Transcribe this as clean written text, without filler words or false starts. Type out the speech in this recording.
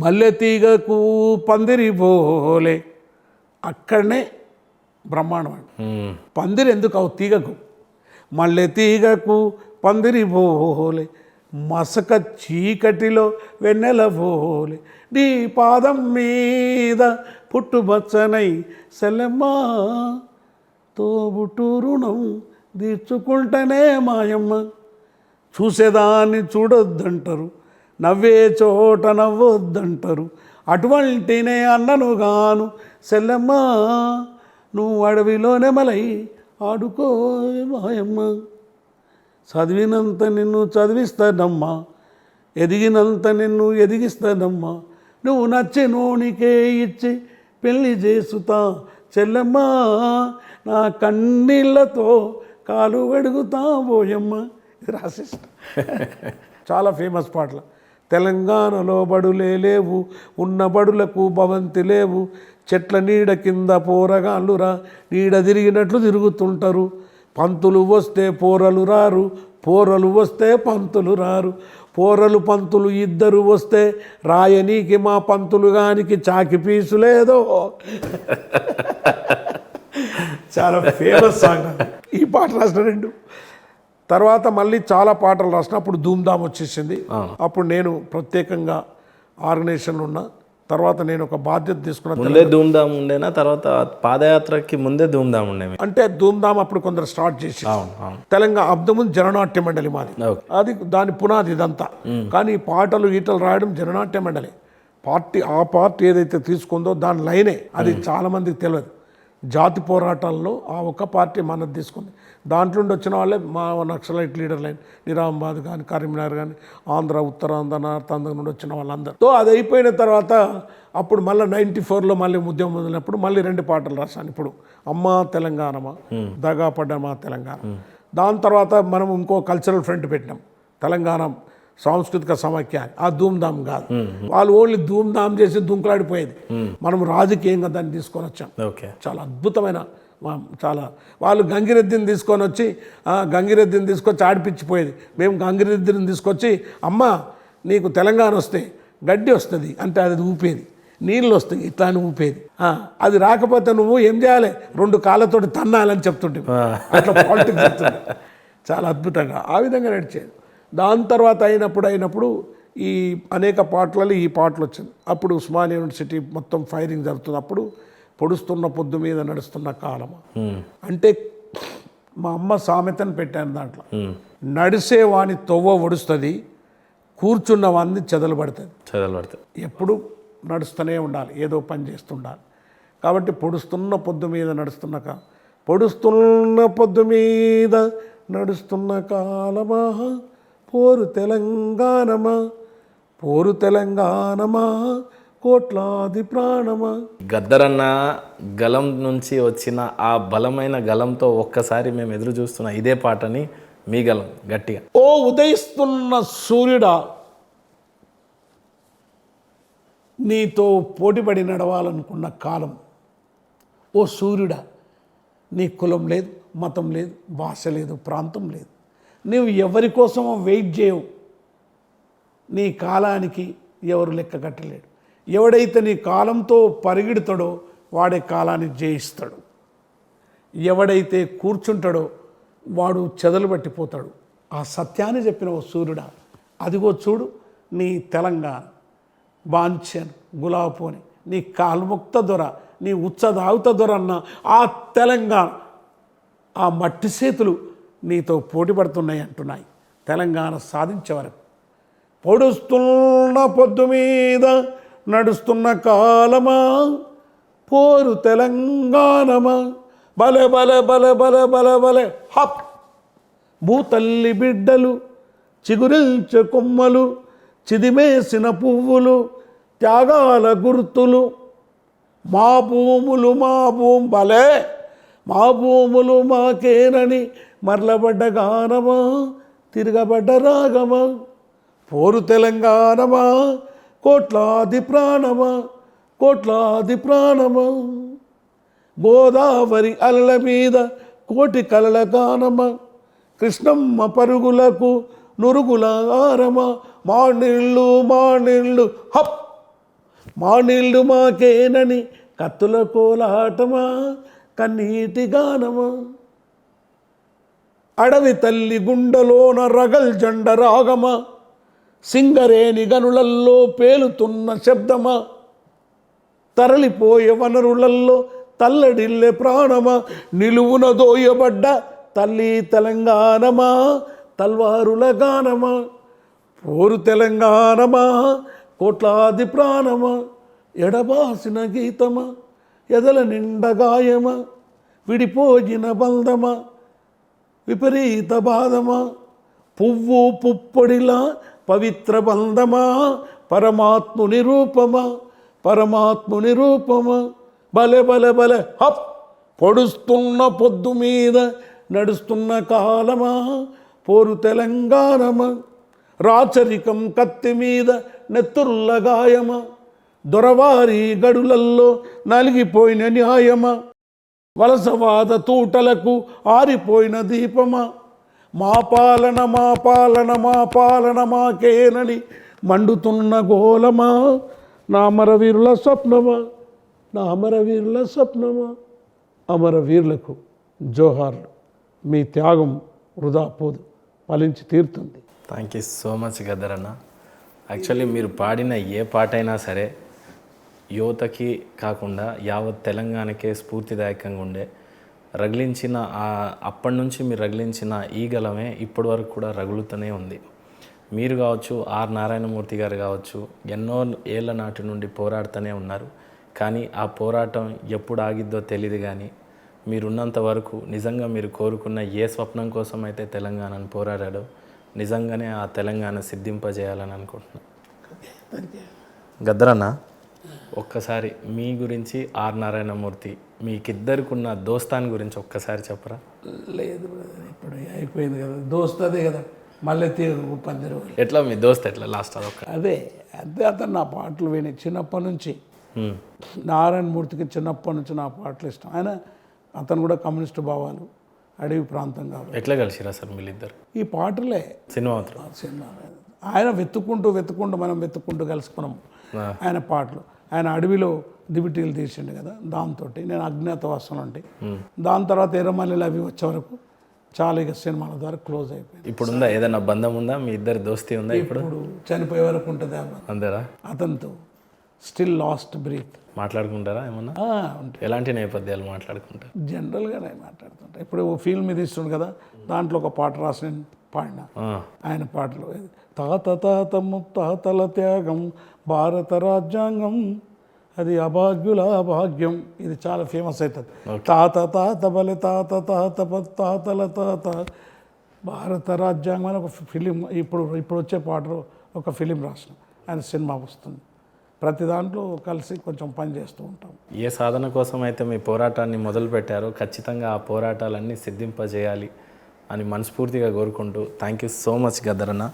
మల్లె తీగకు పందిరి పోలే, అక్కడనే బ్రహ్మాండం అండి. పందిరి ఎందుకు అవు తీగకు, మల్లె తీగకు పందిరి పోలే, మసక చీకటిలో వెన్నెల పోలే, నీ పాదం మీద పుట్టుబచ్చనై సెల్లెమ్మా, తోబుట్టు రుణం తీర్చుకుంటేనే మాయమ్మ, చూసేదాన్ని చూడొద్దంటారు, నవ్వే చోట నవ్వొద్దంటారు, అటువంటినే అన్నను గాను సెల్లెమ్మ, నువ్వు అడవిలోనే మలై ఆడుకో మాయమ్మ, చదివినంత నిన్ను చదివిస్తానమ్మా, ఎదిగినంత నిన్ను ఎదిగిస్తానమ్మా, నువ్వు నచ్చినోనికే ఇచ్చి పెళ్ళి చేసుతా చెల్లెమ్మ, నా కన్నీళ్ళతో కాలు వెడుగుతా పోయమ్మ. ఇది రాసేస్తా. చాలా ఫేమస్ పాటలు. తెలంగాణలో బడులే లేవు, ఉన్న బడులకు భవంతి లేవు, చెట్ల నీడ కింద పోరగాళ్ళురా నీడ తిరిగినట్లు తిరుగుతుంటారు, పంతులు వస్తే పోరలు రారు, పోరలు వస్తే పంతులు రారు, పోరలు పంతులు ఇద్దరు వస్తే రాయనీకి మా పంతులు గానికి చాకి పీసు లేదో. చాలా ఫేమస్ సాంగ్. ఈ పాట రాసిన 2. తర్వాత మళ్ళీ చాలా పాటలు రాసిన. అప్పుడు ధూమ్ధామ్ వచ్చేసింది. అప్పుడు నేను ప్రత్యేకంగా ఆర్గనైజేషన్లో ఉన్నా. తర్వాత నేను ఒక బాధ్యత తీసుకున్నా. ముందే ధూమ్ధామ్ ఉండేనా, తర్వాత పాదయాత్రకి ముందే ధూమ్ధామ్ ఉండే? అంటే ధూమ్ధామ్ అప్పుడు కొందరు స్టార్ట్ చేసి తెలంగాణ అబ్దముందు జననాట్య మండలి మాది, అది దాని పునాది ఇదంతా. కానీ పాటలు ఈటలు రాయడం జననాట్య మండలి పార్టీ. ఆ పార్టీ ఏదైతే తీసుకుందో దాని లైనే అది చాలామందికి తెలియదు. జాతి పోరాటాల్లో ఆ ఒక్క పార్టీ మనది తీసుకుంది. దాంట్లో వచ్చిన వాళ్ళే మా నక్సలైట్ లీడర్ లైన్, నిజామాబాద్ కానీ కరీంనగర్ కానీ ఆంధ్ర, ఉత్తరాంధ్ర, నార్థాంధ్ర నుండి వచ్చిన వాళ్ళందరూ. సో అది అయిపోయిన తర్వాత అప్పుడు మళ్ళీ 94లో మళ్ళీ ఉద్యమం మొదలైనప్పుడు మళ్ళీ 2 పాటలు రాశాను. ఇప్పుడు అమ్మా తెలంగాణమా, దగాపడ్డమా తెలంగాణ. దాని తర్వాత మనం ఇంకో కల్చరల్ ఫ్రంట్ పెట్టినాం, తెలంగాణ సాంస్కృతిక సమాఖ్య. ఆ ధూమ్ధామ్ కాదు, వాళ్ళు ఓన్లీ ధూమ్ధామ్ చేసి దుంకులాడిపోయేది. మనం రాజకీయంగా దాన్ని తీసుకొని వచ్చాం. చాలా అద్భుతమైన, చాలా వాళ్ళు గంగిరెద్దిని తీసుకొచ్చి ఆడిపించిపోయేది. మేము గంగిరెద్దిని తీసుకొచ్చి అమ్మ నీకు తెలంగాణ వస్తే గడ్డి వస్తుంది అంటే అది ఊపేది, నీళ్ళు వస్తాయి ఇట్లా అని ఊపేది. అది రాకపోతే నువ్వు ఏం చేయాలి, 2 కాళ్ళతోటి తన్నాలని చెప్తుంటే అట్లా పాలిటిక్స్ చెప్తుండే. చాలా అద్భుతంగా ఆ విధంగా నడిచేది. దాని తర్వాత అయినప్పుడు ఈ అనేక పాటలలో ఈ పాటలు వచ్చింది. అప్పుడు ఉస్మానియా యూనివర్సిటీ మొత్తం ఫైరింగ్ జరుగుతుంది. అప్పుడు పొడుస్తున్న పొద్దు మీద నడుస్తున్న కాలమా అంటే మా అమ్మ సామెతను పెట్టాను. దాంట్లో నడిసేవాని తొవ్వ ఒడుస్తుంది, కూర్చున్న వాడిని చెదలు పడుతుంది. ఎప్పుడు నడుస్తూనే ఉండాలి, ఏదో పని చేస్తుండాలి. కాబట్టి పొడుస్తున్న పొద్దు మీద పొడుస్తున్న పొద్దు మీద నడుస్తున్న కాలమా, పోరు తెలంగాణమా కోట్లాది ప్రాణమా. గద్దరన్న గలం నుంచి వచ్చిన ఆ బలమైన గలంతో ఒక్కసారి మేము ఎదురు చూస్తున్న ఇదే పాటని మీ గలం గట్టిగా. ఓ ఉదయిస్తున్న సూర్యుడా, నీతో పోటీపడి నడవాలనుకున్న కాలం. ఓ సూర్యుడా, నీ కులం లేదు, మతం లేదు, భాష లేదు, ప్రాంతం లేదు. నువ్వు ఎవరి కోసమో వెయిట్ చేయవు. నీ కాలానికి ఎవరు లెక్క కట్టలేడు. ఎవడైతే నీ కాలంతో పరిగెడతాడో వాడే కాలాన్ని జయిస్తాడు. ఎవడైతే కూర్చుంటాడో వాడు చెదలు పట్టిపోతాడు. ఆ సత్యాన్ని చెప్పిన ఓ సూర్యుడా, అదిగో చూడు నీ తెలంగాణ బాంఛన్ గులాబోని, నీ కాల్ముక్త దొర, నీ ఉచ్చదావుత దొర అన్న ఆ తెలంగాణ, ఆ మట్టి చేతులు నీతో పోటీ పడుతున్నాయి అంటున్నాయి. తెలంగాణ సాధించే వరకు పొడుస్తున్న పొద్దు మీద నడుస్తున్న కాలమా, పోరు తెలంగాణమా, బలే బలే బలే బలే బలే బలే హప్. భూతల్లి బిడ్డలు చిగురిల్చే కొమ్మలు, చిదిమేసిన పువ్వులు, త్యాగాల గుర్తులు, మా భూములు బలే మా భూములు మాకేనని మరలబడ్డ గానమా, తిరగబడ్డ రాగమా, పోరు తెలంగాణమా కోట్లాది ప్రాణమా, గోదావరి అలల మీద కోటి కలల గానమా, కృష్ణమ్మ పరుగులకు నురుగుల ఆరమా, మా నీళ్ళు హప్ మా నీళ్ళు మాకేనని కత్తుల కోలాటమా కన్నీటి గానమా అడవి తల్లి గుండెలోన రగల్ జెండ రాగమా సింగరేణి గనులల్లో పేలుతున్న శబ్దమా తరలిపోయే వనరులల్లో తల్లడిల్లే ప్రాణమా నిలువున దోయబడ్డ తల్లి తెలంగాణమా తల్వారుల గానమా పోరు తెలంగాణమా కోట్లాది ప్రాణమా ఎడబాసిన గీతమా ఎదల నిండ గాయమా విడిపోయిన బంధమా విపరీత బాధమా పువ్వు పుప్పొడిలా పవిత్ర బంధమా పరమాత్ముని రూపమా పరమాత్ముని రూపమా బలె బలె బలె హప్ పొడుస్తున్న పొద్దు మీద నడుస్తున్న కాలమా పోరు తెలంగాణమా రాచరికం కత్తి మీద నెత్తుర్ల గాయమా దొరవారి గడులల్లో నలిగిపోయిన న్యాయమా వలసవాద తూటలకు ఆరిపోయిన దీపమా మా పాలన మా పాలన మా పాలన మాకేనని మండుతున్న గోలమా నా అమరవీరుల స్వప్నమా నా అమరవీరుల స్వప్నమా అమరవీరులకు జోహార్లు మీ త్యాగం వృధా పోదు ఫలించి తీరుతుంది. Thank you so much Gaddar అన్న. యాక్చువల్లీ మీరు పాడిన ఏ పాట అయినా సరే యువతకి కాకుండా యావత్ తెలంగాణకే స్ఫూర్తిదాయకంగా ఉండే రగిలించిన అప్పటి నుంచి మీరు రగిలించిన ఈ గలమే ఇప్పటి వరకు కూడా రగులుతూనే ఉంది. మీరు కావచ్చు, ఆర్ నారాయణమూర్తి గారు కావచ్చు, ఎన్నో ఏళ్ళ నాటి నుండి పోరాడుతూనే ఉన్నారు. కానీ ఆ పోరాటం ఎప్పుడు ఆగిద్దో తెలియదు. కానీ మీరున్నంత వరకు నిజంగా మీరు కోరుకున్న ఏ స్వప్నం కోసం అయితే తెలంగాణను పోరాడాడో నిజంగానే ఆ తెలంగాణ సిద్ధింపజేయాలని అనుకుంటున్నాను. గద్దరన్న, ఒక్కసారి మీ గురించి ఆర్ నారాయణమూర్తి మీకిద్దరికి ఉన్న దోస్తాన్ గురించి ఒక్కసారి చెప్పరా? లేదు బ్రదర్, ఇప్పుడు అయిపోయింది కదా, దోస్త్ అదే కదా, మళ్ళీ పందిరు ఎట్లా మీ దోస్త్ ఎట్లా లాస్ట్ అదొక్క అదే అంతే. అతను నా పాటలు విని చిన్నప్పటి నుంచి నారాయణమూర్తికి చిన్నప్పటి నుంచి నా పాటలు ఇష్టం. అతను కూడా కమ్యూనిస్టు భావాలు, అడవి ప్రాంతం కాబట్టి. ఎట్లా కలిసిరా సార్ వీళ్ళిద్దరు? ఈ పాటలే సినిమా ఆయన వెతుక్కుంటూ మనం వెతుక్కుంటూ కలుసుకున్నాం ఆయన పాటలు. ఆయన అడవిలో దివిటీలు తీసిండు కదా, దాంతో నేను అజ్ఞాతవాసం అంటే దాని తర్వాత ఎర్రమల్లెలు అవి వచ్చే వరకు చాలా ఇక సినిమాల ద్వారా క్లోజ్ అయిపోయింది. ఇప్పుడు ఉందా ఏదైనా బంధం ఉందా? మీ ఇద్దరు దోస్తీ ఉందా? ఇప్పుడు చనిపోయే వరకు ఉంటుంది అందరా అతనితో స్టిల్ లాస్ట్ బ్రీత్. మాట్లాడుకుంటారా ఏమన్నా? ఉంటాయి. ఎలాంటి నేపథ్యాలు మాట్లాడుకుంటారు? జనరల్గానే మాట్లాడుతుంటా. ఇప్పుడు ఫిల్మ్ మీద ఇస్తుండు కదా, దాంట్లో ఒక పాట రాసి నేను పాడిన ఆయన పాటలు. తాత ముత్తాతల త్యాగం భారత రాజ్యాంగం అది అభాగ్యుల భాగ్యం, ఇది చాలా ఫేమస్ అవుతుంది. తాత బలె తాతల తాత భారత రాజ్యాంగం అని ఒక ఫిలిం ఇప్పుడు వచ్చే పాటలు ఒక ఫిలిం రాసిన ఆయన సినిమా వస్తుంది. ప్రతి దాంట్లో కలిసి కొంచెం పని చేస్తూ ఉంటాం. ఏ సాధన కోసం అయితే మీ పోరాటాన్ని మొదలు పెట్టారో ఖచ్చితంగా ఆ పోరాటాలన్నీ సిద్ధింపజేయాలి అని మనస్ఫూర్తిగా కోరుకుంటూ థ్యాంక్ యూ సో మచ్ గద్దరన్న.